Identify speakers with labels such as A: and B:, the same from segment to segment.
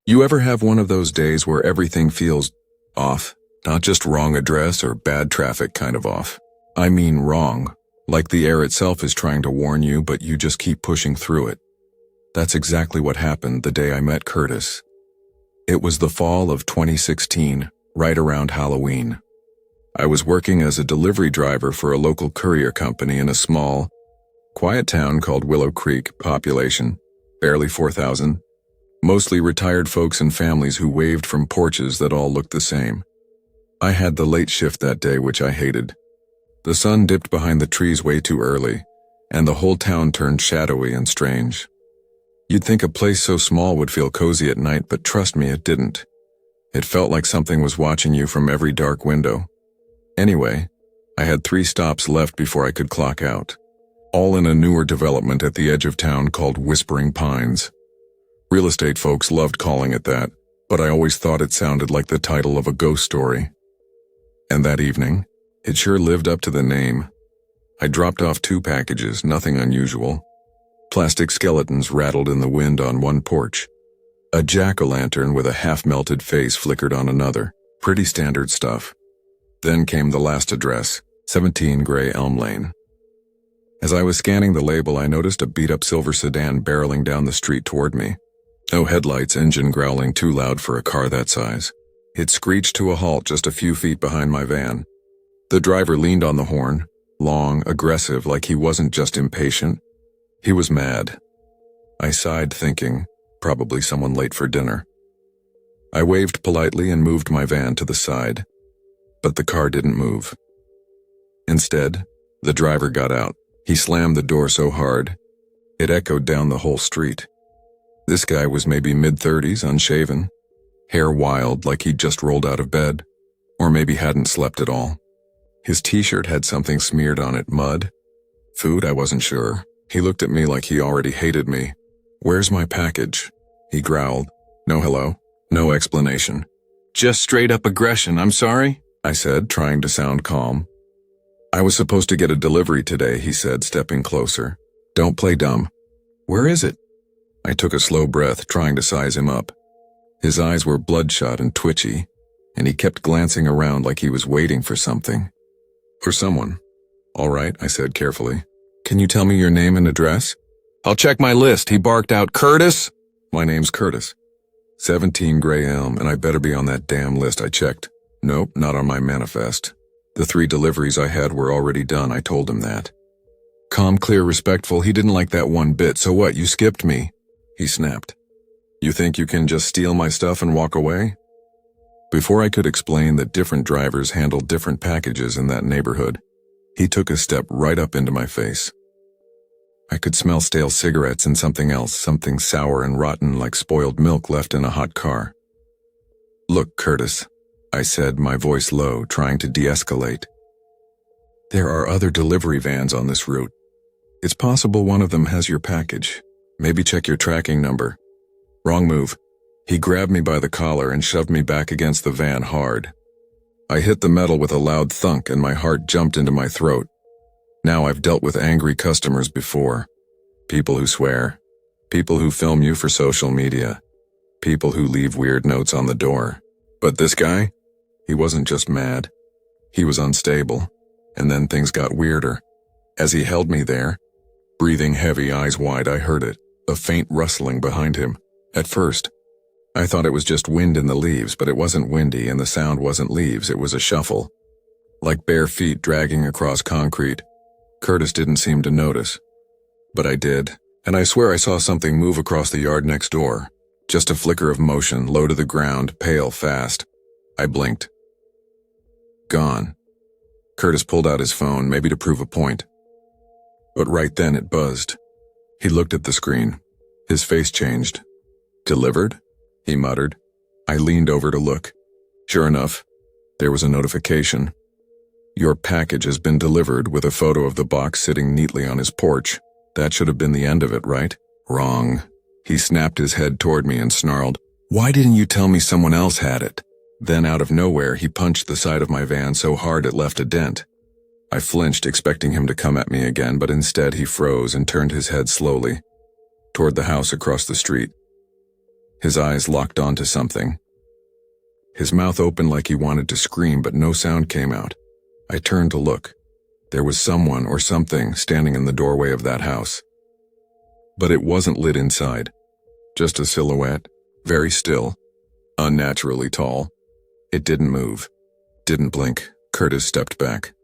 A: You ever have one of those days where everything feels off? Not just wrong address or bad traffic kind of off. I mean wrong, like the air itself is trying to warn you, but you just keep pushing through it. That's exactly what happened the day I met Curtis. It was the fall of 2016, right around Halloween. I was working as a delivery driver for a local courier company in a small, quiet town called Willow Creek, population barely 4,000. Mostly retired folks and families who waved from porches that all looked the same. I had the late shift that day, which I hated. The sun dipped behind the trees way too early, and the whole town turned shadowy and strange. You'd think a place so small would feel cozy at night, but trust me, it didn't. It felt like something was watching you from every dark window. Anyway, I had 3 stops left before I could clock out, all in a newer development at the edge of town called Whispering Pines. Real estate folks loved calling it that, but I always thought it sounded like the title of a ghost story. And that evening, it sure lived up to the name. I dropped off 2 packages, nothing unusual. Plastic skeletons rattled in the wind on one porch. A jack-o'-lantern with a half-melted face flickered on another. Pretty standard stuff. Then came the last address, 17 Gray Elm Lane. As I was scanning the label, I noticed a beat-up silver sedan barreling down the street toward me. No headlights, engine growling too loud for a car that size. It screeched to a halt just a few feet behind my van. The driver leaned on the horn, long, aggressive, like he wasn't just impatient. He was mad. I sighed, thinking, probably someone late for dinner. I waved politely and moved my van to the side. But the car didn't move. Instead, the driver got out. He slammed the door so hard, it echoed down the whole street. This guy was maybe mid-30s, unshaven, hair wild like he'd just rolled out of bed, or maybe hadn't slept at all. His t-shirt had something smeared on it, mud. Food, I wasn't sure. He looked at me like he already hated me. "Where's my package?" he growled. No hello, no explanation. "Just straight-up aggression, I'm sorry," I said, trying to sound calm. "I was supposed to get a delivery today," he said, stepping closer. "Don't play dumb." "Where is it?" I took a slow breath, trying to size him up. His eyes were bloodshot and twitchy, and he kept glancing around like he was waiting for something. Or someone. "All right," I said carefully. "Can you tell me your name and address?" "I'll check my list," he barked out. "Curtis?" "My name's Curtis. 17 Gray Elm, and I better be on that damn list." I checked. Nope, not on my manifest. The 3 deliveries I had were already done, I told him that. Calm, clear, respectful, he didn't like that one bit. "So what, you skipped me?" he snapped. "You think you can just steal my stuff and walk away?" Before I could explain that different drivers handled different packages in that neighborhood, he took a step right up into my face. I could smell stale cigarettes and something else, something sour and rotten like spoiled milk left in a hot car. "Look, Curtis," I said, my voice low, trying to de-escalate. "There are other delivery vans on this route. It's possible one of them has your package. Maybe check your tracking number." Wrong move. He grabbed me by the collar and shoved me back against the van hard. I hit the metal with a loud thunk and my heart jumped into my throat. Now I've dealt with angry customers before. People who swear. People who film you for social media. People who leave weird notes on the door. But this guy? He wasn't just mad. He was unstable. And then things got weirder. As he held me there, breathing heavy, eyes wide, I heard it, a faint rustling behind him. At first, I thought it was just wind in the leaves, but it wasn't windy and the sound wasn't leaves, it was a shuffle. Like bare feet dragging across concrete. Curtis didn't seem to notice. But I did, and I swear I saw something move across the yard next door. Just a flicker of motion, low to the ground, pale, fast. I blinked. Gone. Curtis pulled out his phone, maybe to prove a point. But right then it buzzed. He looked at the screen. His face changed. "Delivered?" he muttered. I leaned over to look. Sure enough, there was a notification. "Your package has been delivered," with a photo of the box sitting neatly on his porch. That should have been the end of it, right? Wrong. He snapped his head toward me and snarled, "Why didn't you tell me someone else had it?" Then out of nowhere, he punched the side of my van so hard it left a dent. I flinched, expecting him to come at me again, but instead he froze and turned his head slowly toward the house across the street. His eyes locked onto something. His mouth opened like he wanted to scream, but no sound came out. I turned to look. There was someone or something standing in the doorway of that house. But it wasn't lit inside. Just a silhouette, very still, unnaturally tall. It didn't move, didn't blink. Curtis stepped back.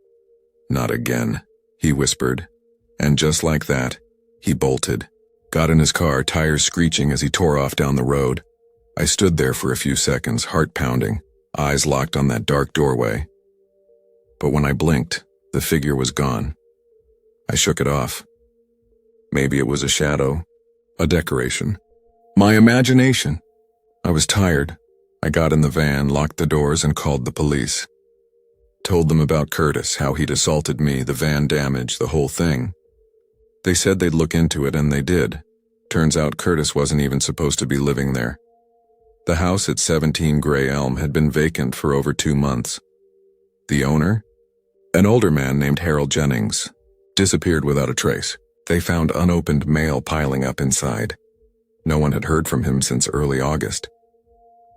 A: "Not again," he whispered. And just like that, he bolted. Got in his car, tires screeching as he tore off down the road. I stood there for a few seconds, heart pounding, eyes locked on that dark doorway. But when I blinked, the figure was gone. I shook it off. Maybe it was a shadow, a decoration. My imagination. I was tired. I got in the van, locked the doors, and called the police. Told them about Curtis, how he'd assaulted me, the van damage, the whole thing. They said they'd look into it, and they did. Turns out Curtis wasn't even supposed to be living there. The house at 17 Gray Elm had been vacant for over 2 months. The owner? An older man named Harold Jennings. Disappeared without a trace. They found unopened mail piling up inside. No one had heard from him since early August.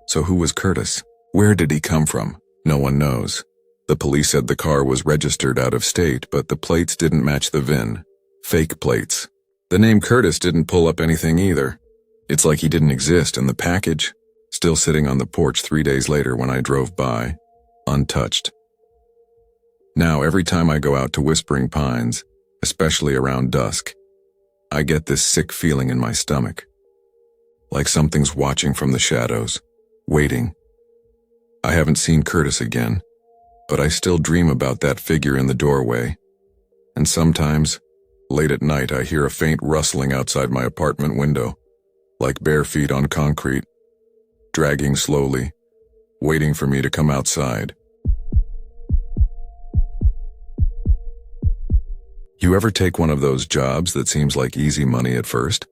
A: So who was Curtis? Where did he come from? No one knows. The police said the car was registered out of state, but the plates didn't match the VIN. Fake plates. The name Curtis didn't pull up anything either. It's like he didn't exist, and the package, still sitting on the porch 3 days later when I drove by, untouched. Now, every time I go out to Whispering Pines, especially around dusk, I get this sick feeling in my stomach. Like something's watching from the shadows, waiting. I haven't seen Curtis again, but I still dream about that figure in the doorway. And sometimes, late at night, I hear a faint rustling outside my apartment window, like bare feet on concrete, dragging slowly, waiting for me to come outside. You ever take one of those jobs that seems like easy money at first?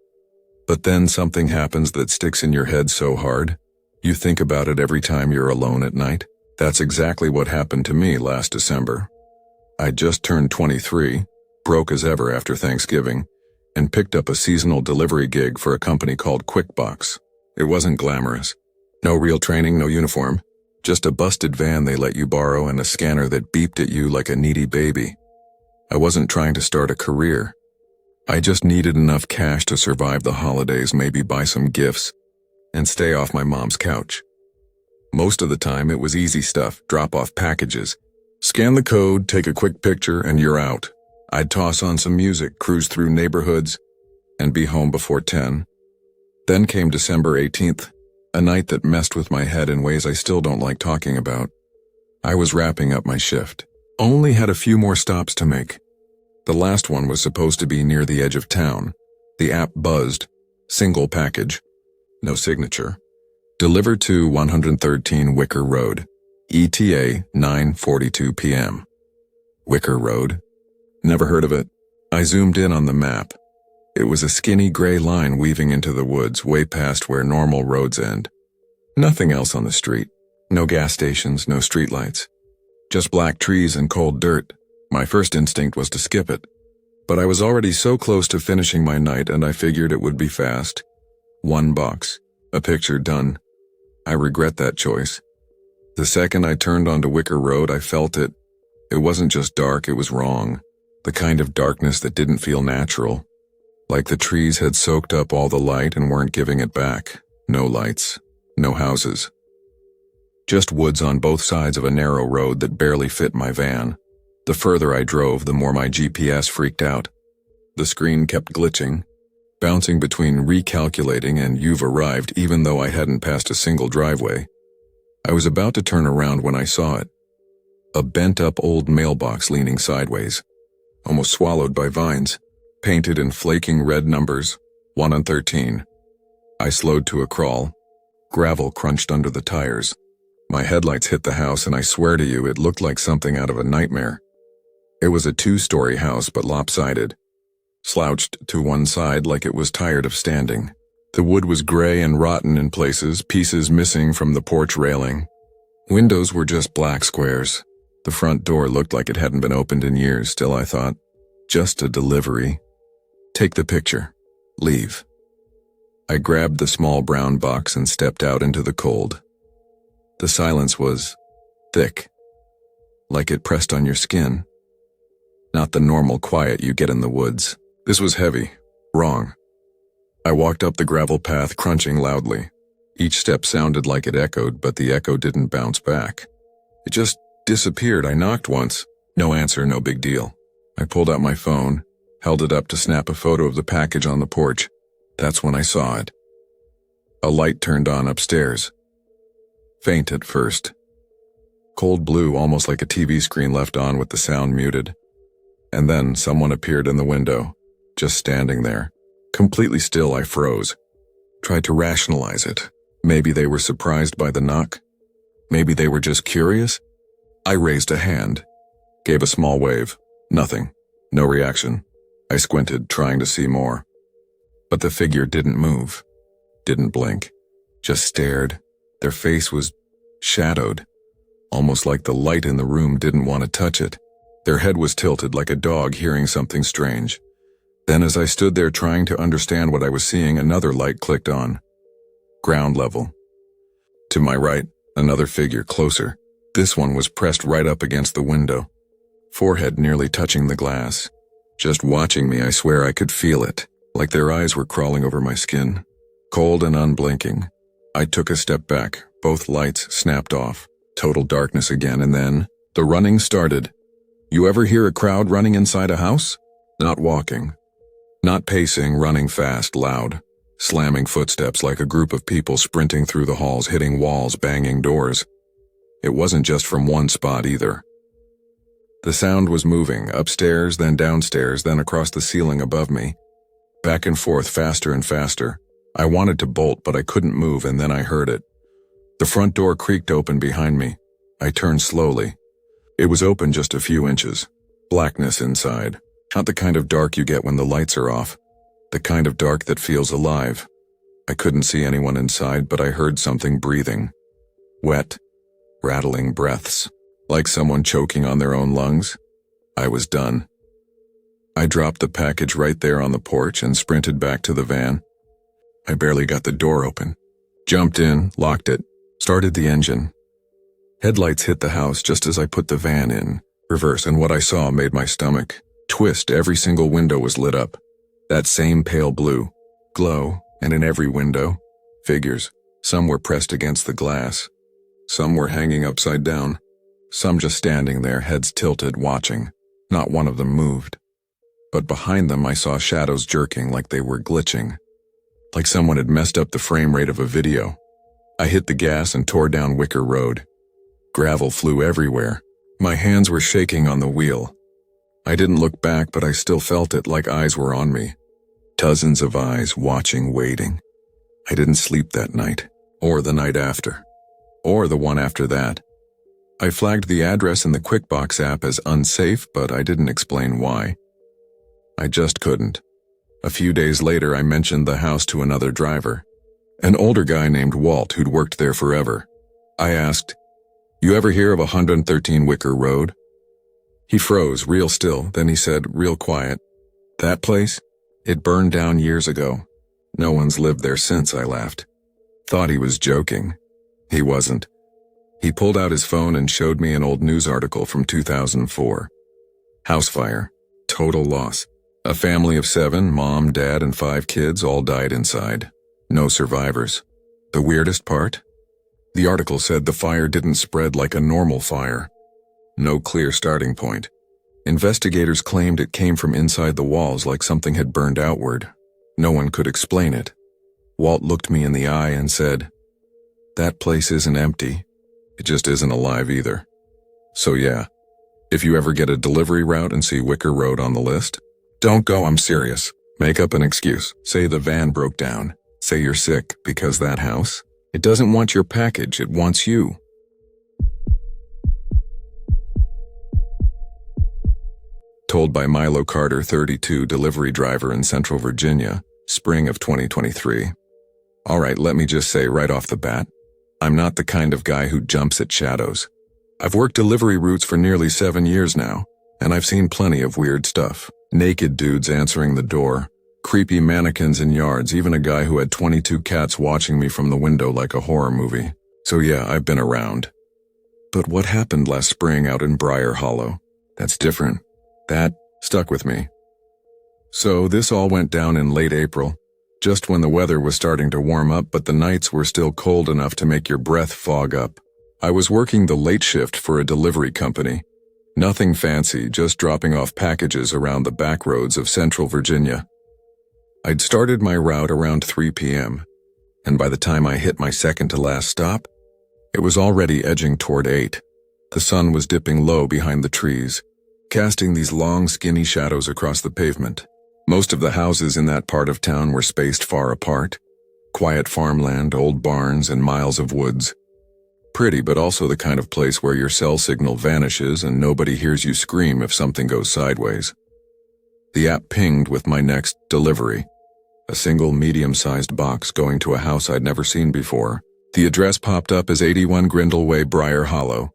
A: But then something happens that sticks in your head so hard, you think about it every time you're alone at night? That's exactly what happened to me last December. I just turned 23, broke as ever after Thanksgiving, and picked up a seasonal delivery gig for a company called QuickBox. It wasn't glamorous. No real training, no uniform. Just a busted van they let you borrow and a scanner that beeped at you like a needy baby. I wasn't trying to start a career. I just needed enough cash to survive the holidays, maybe buy some gifts, and stay off my mom's couch. Most of the time it was easy stuff, drop off packages. Scan the code, take a quick picture, and you're out. I'd toss on some music, cruise through neighborhoods, and be home before 10. Then came December 18th, a night that messed with my head in ways I still don't like talking about. I was wrapping up my shift. Only had a few more stops to make. The last one was supposed to be near the edge of town. The app buzzed. Single package. No signature. Delivered to 113 Wicker Road. ETA 9:42 p.m. Wicker Road? Never heard of it. I zoomed in on the map. It was a skinny gray line weaving into the woods way past where normal roads end. Nothing else on the street. No gas stations, no streetlights. Just black trees and cold dirt. My first instinct was to skip it. But I was already so close to finishing my night and I figured it would be fast. 1 box. A picture done. I regret that choice. The second I turned onto Wicker Road, I felt it. It wasn't just dark, it was wrong. The kind of darkness that didn't feel natural. Like the trees had soaked up all the light and weren't giving it back. No lights. No houses. Just woods on both sides of a narrow road that barely fit my van. The further I drove, the more my GPS freaked out. The screen kept glitching, bouncing between recalculating and "you've arrived" even though I hadn't passed a single driveway. I was about to turn around when I saw it. A bent-up old mailbox leaning sideways, almost swallowed by vines, painted in flaking red numbers, 1 and 13. I slowed to a crawl. Gravel crunched under the tires. My headlights hit the house and I swear to you it looked like something out of a nightmare. It was a 2-story house but lopsided, slouched to one side like it was tired of standing. The wood was gray and rotten in places, pieces missing from the porch railing. Windows were just black squares. The front door looked like it hadn't been opened in years. Still, I thought, just a delivery. Take the picture. Leave. I grabbed the small brown box and stepped out into the cold. The silence was thick, like it pressed on your skin. Not the normal quiet you get in the woods. This was heavy, wrong. I walked up the gravel path, crunching loudly. Each step sounded like it echoed, but the echo didn't bounce back. It just disappeared. I knocked once. No answer, no big deal. I pulled out my phone, held it up to snap a photo of the package on the porch. That's when I saw it. A light turned on upstairs. Faint at first. Cold blue, almost like a TV screen left on with the sound muted. And then someone appeared in the window, just standing there. Completely still, I froze. Tried to rationalize it. Maybe they were surprised by the knock. Maybe they were just curious. I raised a hand. Gave a small wave. Nothing. No reaction. I squinted, trying to see more. But the figure didn't move. Didn't blink. Just stared. Their face was shadowed. Almost like the light in the room didn't want to touch it. Their head was tilted like a dog hearing something strange. Then as I stood there trying to understand what I was seeing, another light clicked on. Ground level. To my right, another figure closer. This one was pressed right up against the window. Forehead nearly touching the glass. Just watching me, I swear I could feel it, like their eyes were crawling over my skin. Cold and unblinking. I took a step back. Both lights snapped off. Total darkness again, and then the running started. You ever hear a crowd running inside a house? Not walking. Not pacing, running fast, loud. Slamming footsteps like a group of people sprinting through the halls, hitting walls, banging doors. It wasn't just from one spot either. The sound was moving, upstairs, then downstairs, then across the ceiling above me. Back and forth, faster and faster. I wanted to bolt, but I couldn't move, and then I heard it. The front door creaked open behind me. I turned slowly. It was open just a few inches. Blackness inside. Not the kind of dark you get when the lights are off. The kind of dark that feels alive. I couldn't see anyone inside, but I heard something breathing. Wet, rattling breaths. Like someone choking on their own lungs. I was done. I dropped the package right there on the porch and sprinted back to the van. I barely got the door open. Jumped in, locked it, started the engine. Headlights hit the house just as I put the van in reverse, and what I saw made my stomach twist. Every single window was lit up. That same pale blue glow, and in every window, figures. Some were pressed against the glass. Some were hanging upside down. Some just standing there, heads tilted, watching. Not one of them moved. But behind them I saw shadows jerking like they were glitching. Like someone had messed up the frame rate of a video. I hit the gas and tore down Wicker Road. Gravel flew everywhere. My hands were shaking on the wheel. I didn't look back, but I still felt it, like eyes were on me. Dozens of eyes, watching, waiting. I didn't sleep that night, or the night after, or the one after that. I flagged the address in the QuickBox app as unsafe, but I didn't explain why. I just couldn't. A few days later, I mentioned the house to another driver, an older guy named Walt who'd worked there forever. I asked, "You ever hear of 113 Wicker Road?" He froze, real still, then he said, real quiet, "That place? It burned down years ago. No one's lived there since," I laughed. Thought he was joking. He wasn't. He pulled out his phone and showed me an old news article from 2004. House fire. Total loss. A family of 7, mom, dad, and 5 kids all died inside. No survivors. The weirdest part? The article said the fire didn't spread like a normal fire. No clear starting point. Investigators claimed it came from inside the walls, like something had burned outward. No one could explain it. Walt looked me in the eye and said, "That place isn't empty. It just isn't alive either." So yeah, if you ever get a delivery route and see Wicker Road on the list, don't go, I'm serious. Make up an excuse. Say the van broke down. Say you're sick, because that house, it doesn't want your package, it wants you. Told by Milo Carter, 32, delivery driver in Central Virginia, spring of 2023. Alright, let me just say right off the bat, I'm not the kind of guy who jumps at shadows. I've worked delivery routes for nearly 7 years now, and I've seen plenty of weird stuff. Naked dudes answering the door, Creepy mannequins in yards, even a guy who had 22 cats watching me from the window like a horror movie. So yeah, I've been around. But what happened last spring out in Briar Hollow? That's different. That stuck with me. So this all went down in late April, just when the weather was starting to warm up but the nights were still cold enough to make your breath fog up. I was working the late shift for a delivery company. Nothing fancy, just dropping off packages around the back roads of Central Virginia. I'd started my route around 3 p.m., and by the time I hit my second to last stop, it was already edging toward 8. The sun was dipping low behind the trees, casting these long, skinny shadows across the pavement. Most of the houses in that part of town were spaced far apart. Quiet farmland, old barns, and miles of woods. Pretty, but also the kind of place where your cell signal vanishes and nobody hears you scream if something goes sideways. The app pinged with my next delivery. A single medium-sized box going to a house I'd never seen before. The address popped up as 81 Grindle Way, Briar Hollow.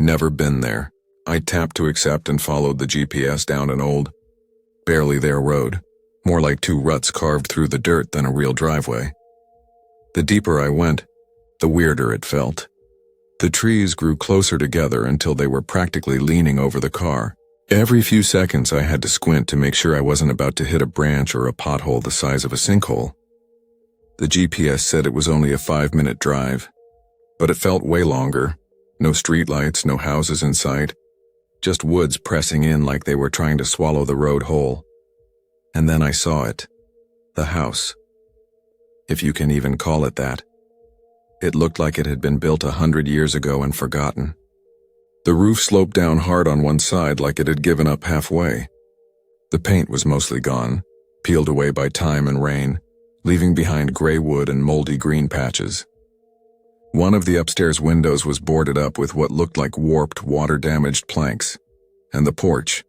A: Never been there. I tapped to accept and followed the GPS down an old, barely there road. More like 2 ruts carved through the dirt than a real driveway. The deeper I went, the weirder it felt. The trees grew closer together until they were practically leaning over the car. Every few seconds I had to squint to make sure I wasn't about to hit a branch or a pothole the size of a sinkhole. The GPS said it was only a 5-minute drive, but it felt way longer. No streetlights, no houses in sight, just woods pressing in like they were trying to swallow the road whole. And then I saw it. The house. If you can even call it that. It looked like it had been built 100 years ago and forgotten. The roof sloped down hard on one side like it had given up halfway. The paint was mostly gone, peeled away by time and rain, leaving behind gray wood and moldy green patches. One of the upstairs windows was boarded up with what looked like warped, water-damaged planks. And the porch.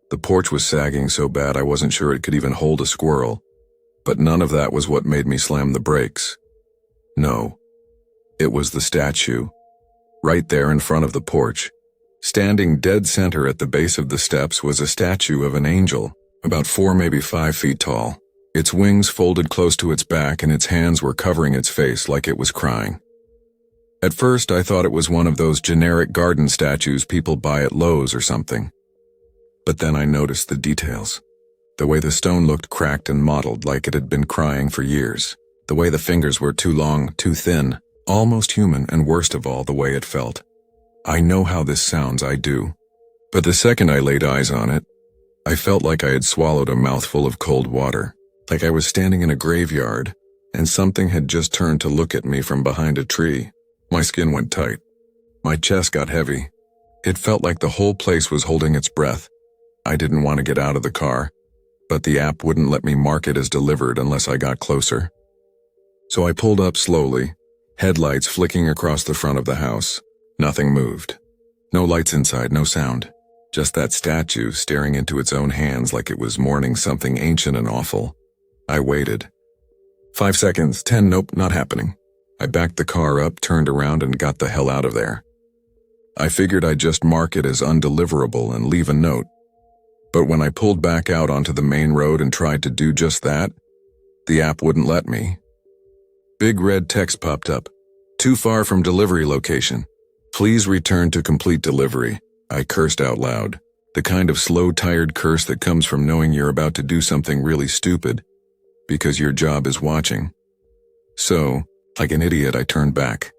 A: The porch was sagging so bad I wasn't sure it could even hold a squirrel. But none of that was what made me slam the brakes. No. It was the statue. Right there in front of the porch, standing dead center at the base of the steps, was a statue of an angel, about 4, maybe 5 feet tall. Its wings folded close to its back and its hands were covering its face like it was crying. At first, I thought it was one of those generic garden statues people buy at Lowe's or something. But then I noticed the details. The way the stone looked cracked and mottled like it had been crying for years. The way the fingers were too long, too thin. Almost human, and worst of all, the way it felt. I know how this sounds, I do. But the second I laid eyes on it, I felt like I had swallowed a mouthful of cold water. Like I was standing in a graveyard, and something had just turned to look at me from behind a tree. My skin went tight. My chest got heavy. It felt like the whole place was holding its breath. I didn't want to get out of the car, but the app wouldn't let me mark it as delivered unless I got closer. So I pulled up slowly, headlights flicking across the front of the house. Nothing moved. No lights inside, no sound. Just that statue staring into its own hands like it was mourning something ancient and awful. I waited. 5 seconds, 10, nope, not happening. I backed the car up, turned around, and got the hell out of there. I figured I'd just mark it as undeliverable and leave a note. But when I pulled back out onto the main road and tried to do just that, the app wouldn't let me. Big red text popped up. Too far from delivery location. Please return to complete delivery. I cursed out loud. The kind of slow, tired curse that comes from knowing you're about to do something really stupid because your job is watching. So, like an idiot, I turned back.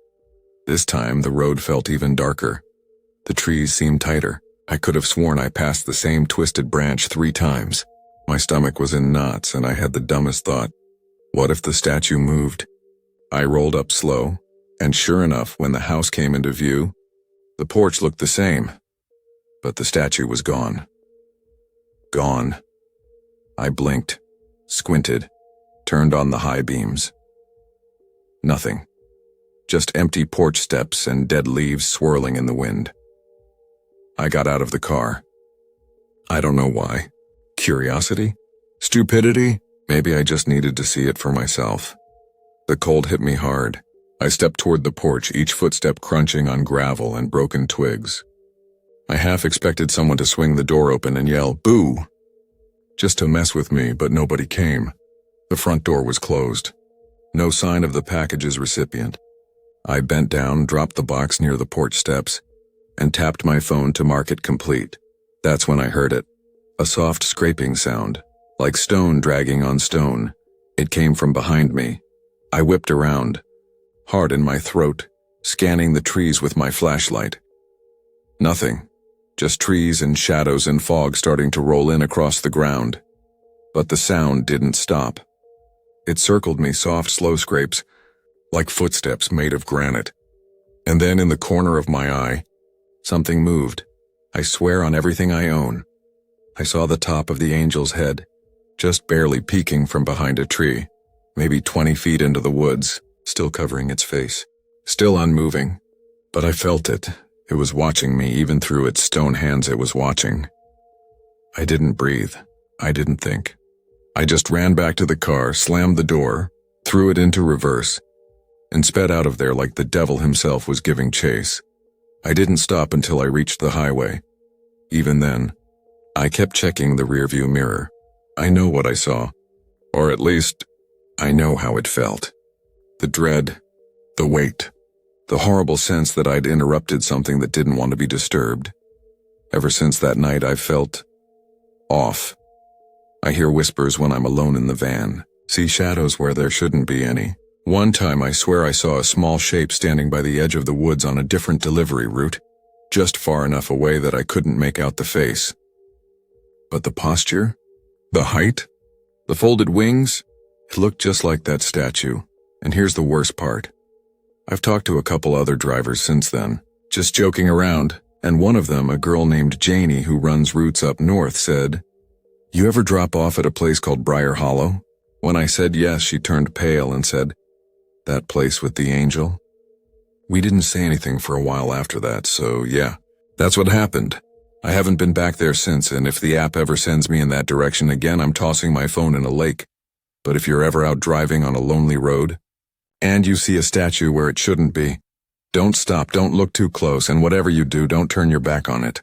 A: This time, the road felt even darker. The trees seemed tighter. I could have sworn I passed the same twisted branch 3 times. My stomach was in knots and I had the dumbest thought. What if the statue moved? I rolled up slow, and sure enough, when the house came into view, the porch looked the same, but the statue was gone. Gone. I blinked, squinted, turned on the high beams. Nothing. Just empty porch steps and dead leaves swirling in the wind. I got out of the car. I don't know why. Curiosity? Stupidity? Maybe I just needed to see it for myself. The cold hit me hard. I stepped toward the porch, each footstep crunching on gravel and broken twigs. I half expected someone to swing the door open and yell, "Boo!" just to mess with me, but nobody came. The front door was closed. No sign of the package's recipient. I bent down, dropped the box near the porch steps, and tapped my phone to mark it complete. That's when I heard it. A soft scraping sound, like stone dragging on stone. It came from behind me. I whipped around, heart in my throat, scanning the trees with my flashlight. Nothing. Just trees and shadows and fog starting to roll in across the ground. But the sound didn't stop. It circled me, soft, slow scrapes, like footsteps made of granite. And then in the corner of my eye, something moved. I swear on everything I own. I saw the top of the angel's head, just barely peeking from behind a tree, maybe 20 feet into the woods, still covering its face. Still unmoving, but I felt it. It was watching me, even through its stone hands it was watching. I didn't breathe. I didn't think. I just ran back to the car, slammed the door, threw it into reverse, and sped out of there like the devil himself was giving chase. I didn't stop until I reached the highway. Even then, I kept checking the rearview mirror. I know what I saw, or at least, I know how it felt. The dread, the weight, the horrible sense that I'd interrupted something that didn't want to be disturbed. Ever since that night, I've felt off. I hear whispers when I'm alone in the van, see shadows where there shouldn't be any. One time I swear I saw a small shape standing by the edge of the woods on a different delivery route, just far enough away that I couldn't make out the face. But the posture, the height, the folded wings, it looked just like that statue. And here's the worst part. I've talked to a couple other drivers since then, just joking around, and one of them, a girl named Janie who runs routes up north, said, "You ever drop off at a place called Briar Hollow?" When I said yes, she turned pale and said, "That place with the angel?" We didn't say anything for a while after that, so yeah, that's what happened. I haven't been back there since, and if the app ever sends me in that direction again, I'm tossing my phone in a lake. But if you're ever out driving on a lonely road, and you see a statue where it shouldn't be, don't stop, don't look too close, and whatever you do, don't turn your back on it.